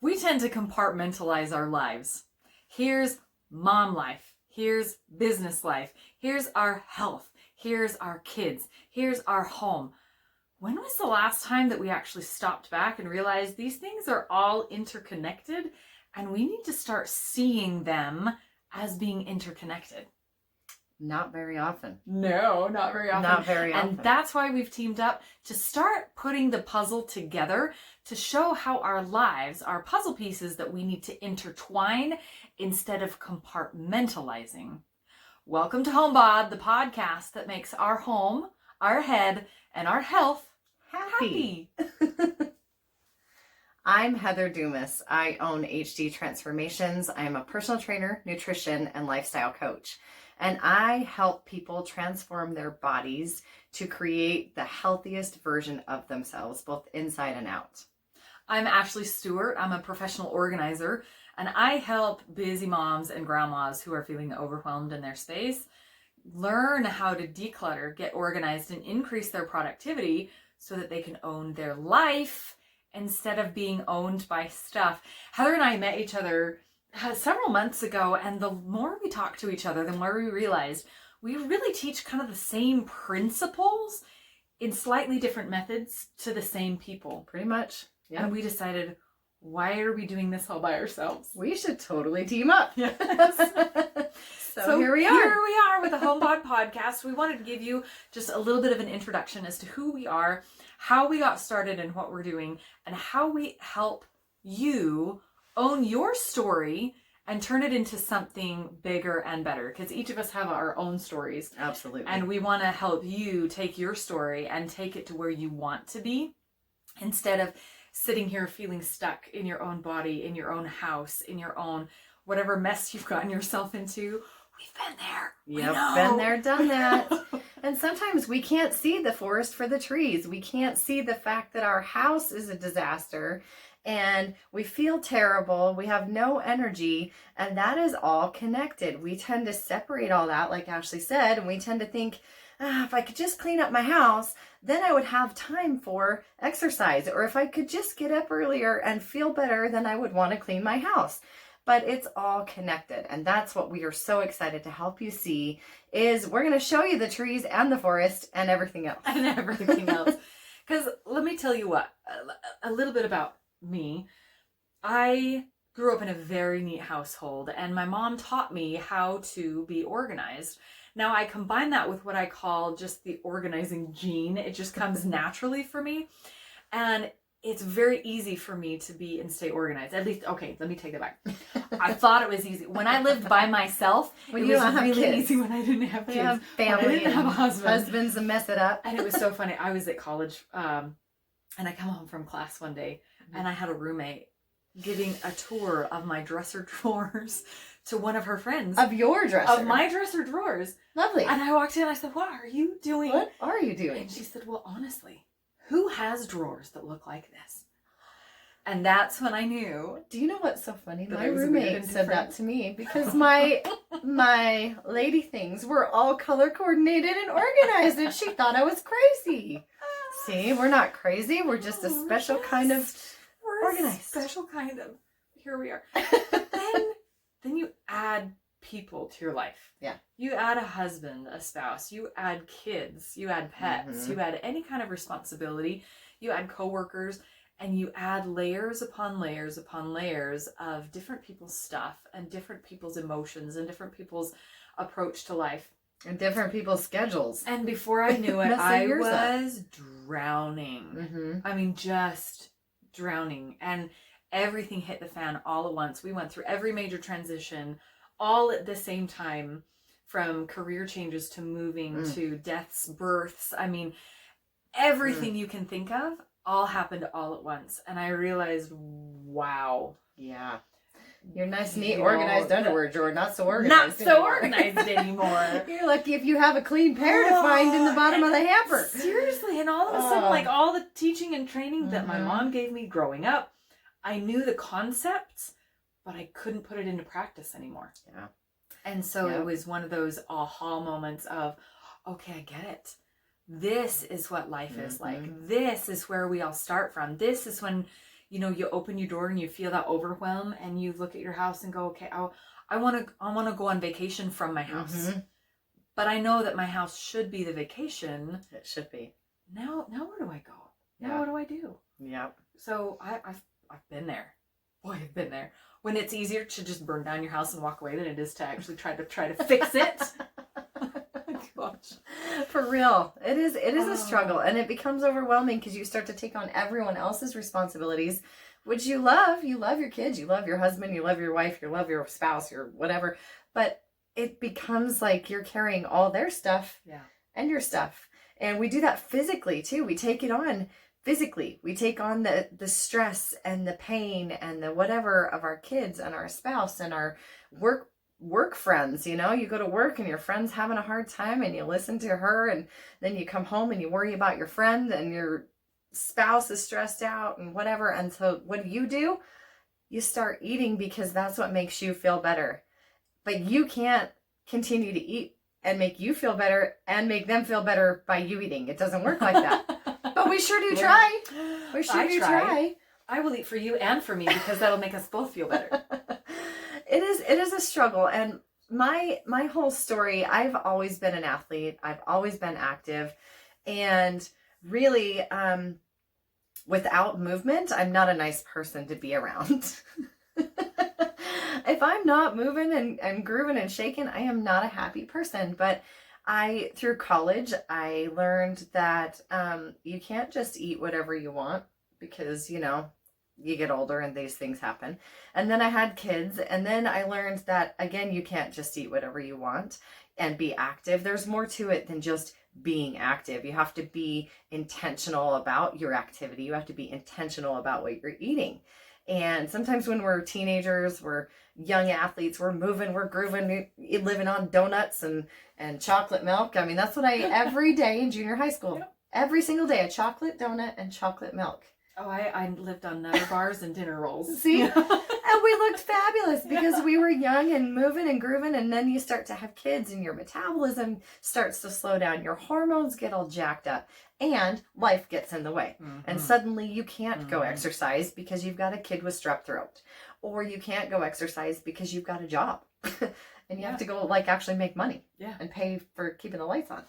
We tend to compartmentalize our lives. Here's mom life. Here's business life. Here's our health. Here's our kids. Here's our home. When was the last time that we actually stopped back and realized these things are all interconnected and we need to start seeing them as being interconnected? Not very often. No, not very often. Not very often. And that's why we've teamed up to start putting the puzzle together to show how our lives are puzzle pieces that we need to intertwine instead of compartmentalizing. Welcome to Hōm Bod, the podcast that makes our home, our head, and our health happy. I'm Heather Dumas. I own HD Transformations. I am a personal trainer, nutrition, and lifestyle coach. And I help people transform their bodies to create the healthiest version of themselves, both inside and out. I'm Ashley Stewart. I'm a professional organizer, and I help busy moms and grandmas who are feeling overwhelmed in their space learn how to declutter, get organized, and increase their productivity so that they can own their life instead of being owned by stuff. Heather and I met each other several months ago, and the more we talked to each other, the more we realized we really teach kind of the same principles in slightly different methods to the same people. Pretty much. Yeah. And we decided, why are we doing this all by ourselves? We should totally team up. Yes. So here we are. Here we are with the Hōm Bod podcast. We wanted to give you just a little bit of an introduction as to who we are, how we got started and what we're doing, and how we help you own your story and turn it into something bigger and better, because each of us have our own stories. Absolutely. And we want to help you take your story and take it to where you want to be, instead of sitting here feeling stuck in your own body, in your own house, in your own whatever mess you've gotten yourself into. We've been there. Yep, been there, done that. And sometimes we can't see the forest for the trees. We can't see the fact that our house is a disaster and we feel terrible. We have no energy, and that is all connected. We tend to separate all that, like Ashley said, and we tend to think, if I could just clean up my house, then I would have time for exercise. Or if I could just get up earlier and feel better, then I would want to clean my house. But it's all connected. And that's what we are so excited to help you see, is we're going to show you the trees and the forest and everything else. And everything else. Because let me tell you what, a little bit about me. I grew up in a very neat household, and my mom taught me how to be organized. Now I combine that with what I call just the organizing gene. It just comes naturally for me. And it's very easy for me to be and stay organized. At least, okay, let me take that back. I thought it was easy. When I lived by myself, when it you was don't have really kids. easy when I didn't have kids. You have family. When I didn't have a husband. Husbands that mess it up. And it was so funny. I was at college, and I come home from class one day, and I had a roommate giving a tour of my dresser drawers to one of her friends. Of your dresser. Of my dresser drawers. Lovely. And I walked in and I said, what are you doing? What are you doing? And she said, well, honestly, who has drawers that look like this? And that's when I knew. Do you know what's so funny? That My I was weird roommate and said that different. to me because my lady things were all color coordinated and organized, and she thought I was crazy. See, we're not crazy. We're just a special kind of We're organized. A special kind of. Here we are. Then you add people to your life. Yeah. You add a husband, a spouse. You add kids. You add pets. Mhm. You add any kind of responsibility. You add coworkers. And you add layers upon layers upon layers of different people's stuff and different people's emotions and different people's approach to life. and different people's schedules. And before I knew it, Messing I yours up. was drowning. Mm-hmm. I mean, just drowning. And everything hit the fan all at once. We went through every major transition all at the same time, from career changes to moving to deaths, births. I mean, everything you can think of all happened all at once. And I realized, wow. Yeah. Your nice, neat, You know, organized underwear drawer, not so organized Not so anymore. organized anymore. You're lucky if you have a clean pair to find in the bottom of the hamper. Seriously, and all of a sudden, like all the teaching and training that my mom gave me growing up, I knew the concepts, but I couldn't put it into practice anymore. Yeah. And so it was one of those aha moments of, okay, I get it. This is what life is like. This is where we all start from. This is when you open your door and you feel that overwhelm and you look at your house and go, okay, I want to go on vacation from my house. But I know that my house should be the vacation. It should be. Now where do I go? Now what do I do? Yeah. So I've been there. Boy, I've been there. When it's easier to just burn down your house and walk away than it is to actually try to fix it. Gosh. For real. It is a struggle, and it becomes overwhelming because you start to take on everyone else's responsibilities, which you love. You love your kids, you love your husband, you love your wife, you love your spouse, your whatever. But it becomes like you're carrying all their stuff and your stuff. And we do that physically too. We take it on physically. We take on the stress and the pain and the whatever of our kids and our spouse and our work friends. You go to work and your friend's having a hard time and you listen to her, and then you come home and you worry about your friend and your spouse is stressed out and whatever. And so what do? You start eating because that's what makes you feel better. But you can't continue to eat and make you feel better and make them feel better by you eating. It doesn't work like that. But we sure do try. We sure do try. I will eat for you and for me because that'll make us both feel better. It is a struggle. And my whole story, I've always been an athlete. I've always been active. And really, without movement, I'm not a nice person to be around. If I'm not moving and grooving and shaking, I am not a happy person. But through college, I learned that you can't just eat whatever you want because, you get older and these things happen. And then I had kids, and then I learned that, again, you can't just eat whatever you want and be active. There's more to it than just being active. You have to be intentional about your activity. You have to be intentional about what you're eating. And sometimes when we're teenagers, we're young athletes, we're moving, we're grooving, living on donuts and chocolate milk. I mean, that's what every day in junior high school, every single day, a chocolate donut and chocolate milk. Oh, I lived on Nutter bars and dinner rolls. See? And we looked fabulous because we were young and moving and grooving. And then you start to have kids and your metabolism starts to slow down. Your hormones get all jacked up and life gets in the way. And suddenly you can't go exercise because you've got a kid with strep throat. Or you can't go exercise because you've got a job. And you have to go actually make money and pay for keeping the lights on.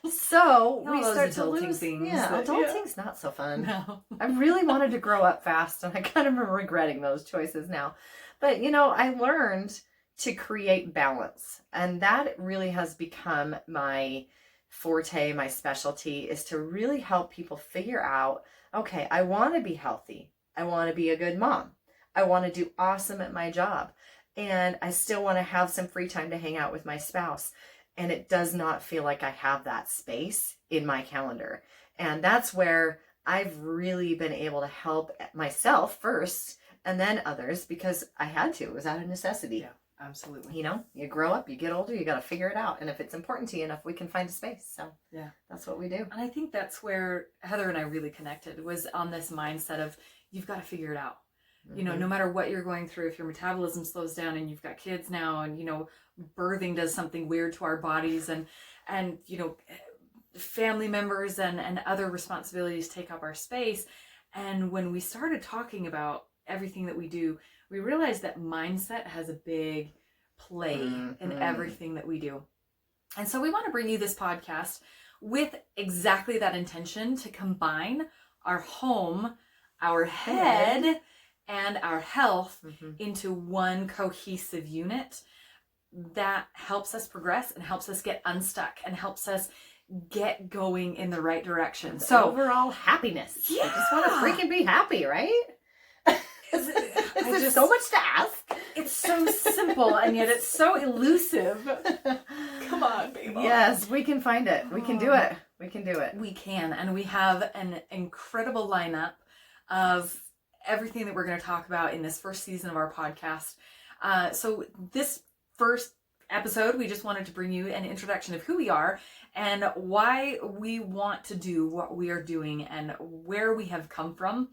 So we start to lose things. Yeah, adulting's not so fun. No. I really wanted to grow up fast, and I kind of am regretting those choices now. But I learned to create balance, and that really has become my forte, my specialty, is to really help people figure out, okay, I want to be healthy. I want to be a good mom. I want to do awesome at my job. And I still want to have some free time to hang out with my spouse. And it does not feel like I have that space in my calendar. And that's where I've really been able to help myself first and then others because I had to. It was out of necessity. Yeah, absolutely. You grow up, you get older, you got to figure it out. And if it's important to you enough, we can find a space. So yeah, that's what we do. And I think that's where Heather and I really connected, was on this mindset of you've got to figure it out. No matter what you're going through, if your metabolism slows down and you've got kids now and, birthing does something weird to our bodies and family members and other responsibilities take up our space. And when we started talking about everything that we do, we realized that mindset has a big play in everything that we do. And so we want to bring you this podcast with exactly that intention, to combine our home, our head, and our health into one cohesive unit that helps us progress and helps us get unstuck and helps us get going in the right direction. So overall happiness. Yeah. I just want to freaking be happy, right? There's so much to ask. It's so simple and yet it's so elusive. Come on, baby. Yes, we can find it. We can do it. We can do it. We can. And we have an incredible lineup of everything that we're going to talk about in this first season of our podcast. So this first episode, we just wanted to bring you an introduction of who we are and why we want to do what we are doing and where we have come from.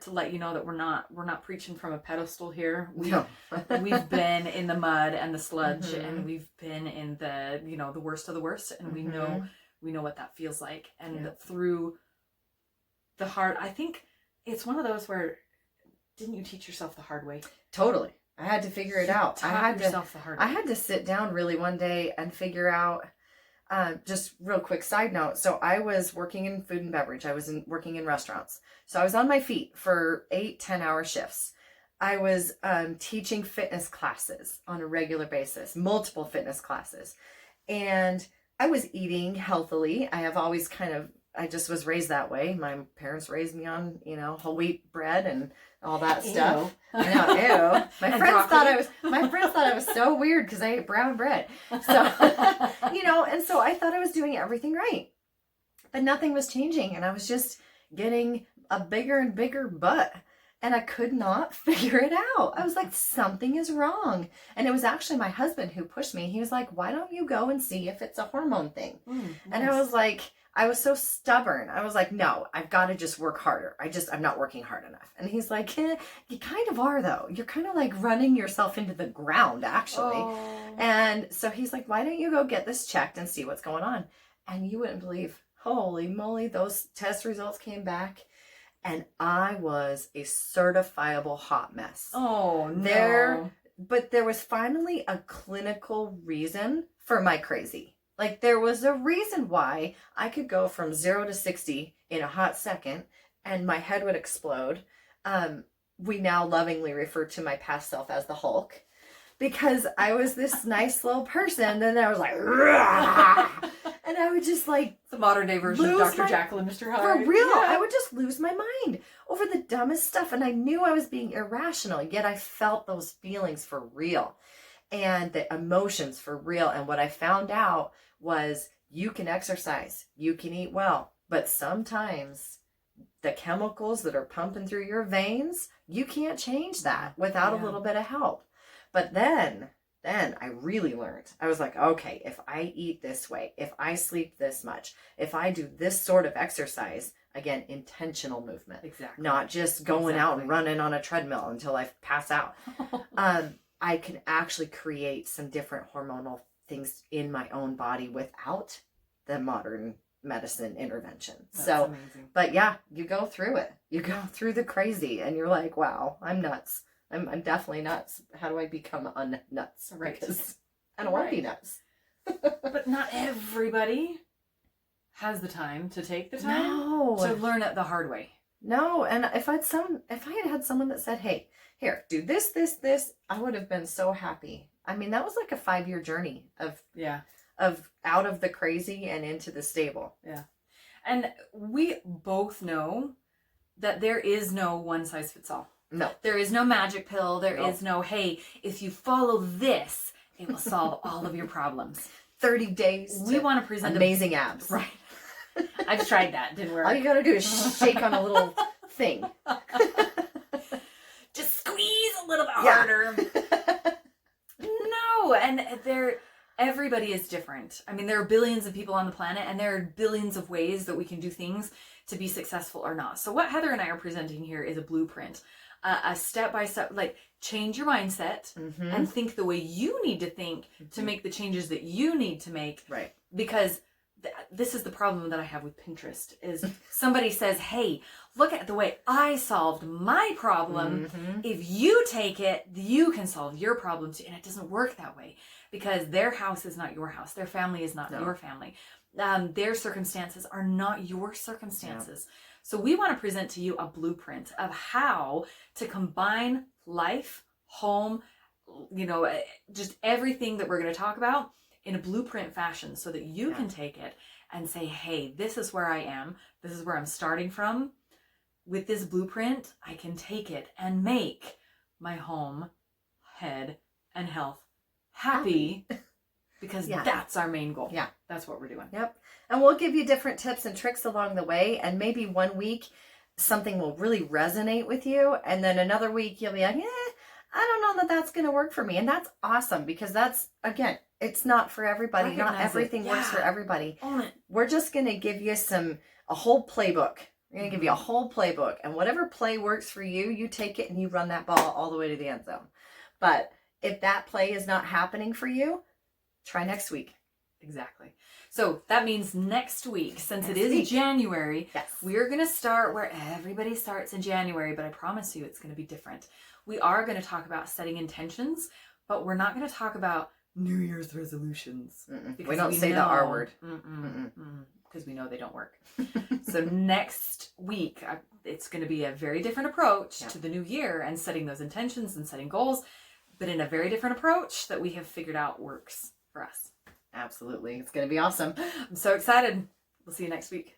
To let you know that we're not preaching from a pedestal here. We've been in the mud and the sludge, and we've been in the the worst of the worst, and we know what that feels like. And through the heart, I think it's one of those where didn't you teach yourself the hard way? Totally. I had to figure it out. I had to sit down really one day and figure out, just real quick side note. So I was working in food and beverage. I was working in restaurants. So I was on my feet for 8-10 hour shifts. I was teaching fitness classes on a regular basis, multiple fitness classes. And I was eating healthily. I just was raised that way. My parents raised me on, whole wheat bread and all that stuff. Ew. I know, ew. My friends thought I was so weird because I ate brown bread. So, and so I thought I was doing everything right. But nothing was changing. And I was just getting a bigger and bigger butt. And I could not figure it out. I was like, something is wrong. And it was actually my husband who pushed me. He was like, why don't you go and see if it's a hormone thing? Nice. And I was like, I was so stubborn. I was like, no, I've got to just work harder. I'm not working hard enough. And he's like, you kind of are though. You're kind of like running yourself into the ground actually. Oh. And so he's like, why don't you go get this checked and see what's going on? And you wouldn't believe, holy moly, those test results came back. And I was a certifiable hot mess. Oh, no. But there was finally a clinical reason for my crazy. Like there was a reason why I could go from 0 to 60 in a hot second and my head would explode. We now lovingly refer to my past self as the Hulk because I was this nice little person. Then I was like, rah! And I would just like the modern day version of Dr. Jekyll and Mr. Hyde. For real. Yeah. I would just lose my mind over the dumbest stuff. And I knew I was being irrational, yet I felt those feelings for real and the emotions for real. And what I found out was you can exercise, you can eat well, but sometimes the chemicals that are pumping through your veins, you can't change that without a little bit of help. But then I really learned. I was like, okay, if I eat this way, if I sleep this much, if I do this sort of exercise, again, intentional movement, exactly, not just going out and running on a treadmill until I pass out, I can actually create some different hormonal things in my own body without the modern medicine intervention. That's amazing. But yeah, you go through it. You go through the crazy and you're like, wow, I'm nuts. I'm definitely nuts. How do I become unnuts? Right. Because I don't want to be nuts. But not everybody has the time to take the time to learn it the hard way. No, and if I had had someone that said, hey, here, do this, I would have been so happy. I mean, that was like a 5-year journey of out of the crazy and into the stable. Yeah. And we both know that there is no one size fits all. No. There is no magic pill. There is no, hey, if you follow this, it will solve all of your problems. 30 days. We want to present amazing abs. Right. I've tried that. Didn't work. All you got to do is shake on a little thing. Just squeeze a little bit harder. No. And everybody is different. I mean, there are billions of people on the planet and there are billions of ways that we can do things to be successful or not. So what Heather and I are presenting here is a blueprint. A step-by-step, like change your mindset and think the way you need to think to make the changes that you need to make. Right. Because this is the problem that I have with Pinterest is somebody says, hey, look at the way I solved my problem. If you take it, you can solve your problem too. And it doesn't work that way because their house is not your house. Their family is not your family. Their circumstances are not your circumstances. Yeah. So we want to present to you a blueprint of how to combine life, home, just everything that we're going to talk about in a blueprint fashion so that you can take it and say, hey, this is where I am. This is where I'm starting from. With this blueprint, I can take it and make my home, head, and health happy. Because that's our main goal. Yeah. That's what we're doing. Yep. And we'll give you different tips and tricks along the way. And maybe one week something will really resonate with you. And then another week you'll be like, I don't know that that's going to work for me. And that's awesome because that's, again, it's not for everybody. Not everything works for everybody. We're just going to give you a whole playbook. We're going to give you a whole playbook. And whatever play works for you, you take it and you run that ball all the way to the end zone. But if that play is not happening for you, try next week. Exactly. So that means next week, since it Next is week. January, Yes. we're going to start where everybody starts in January, but I promise you it's going to be different. We are going to talk about setting intentions, but we're not going to talk about New Year's resolutions. We don't say the R word. Because we know they don't work. So next week, it's going to be a very different approach to the new year and setting those intentions and setting goals, but in a very different approach that we have figured out works for us. Absolutely. It's going to be awesome. I'm so excited. We'll see you next week.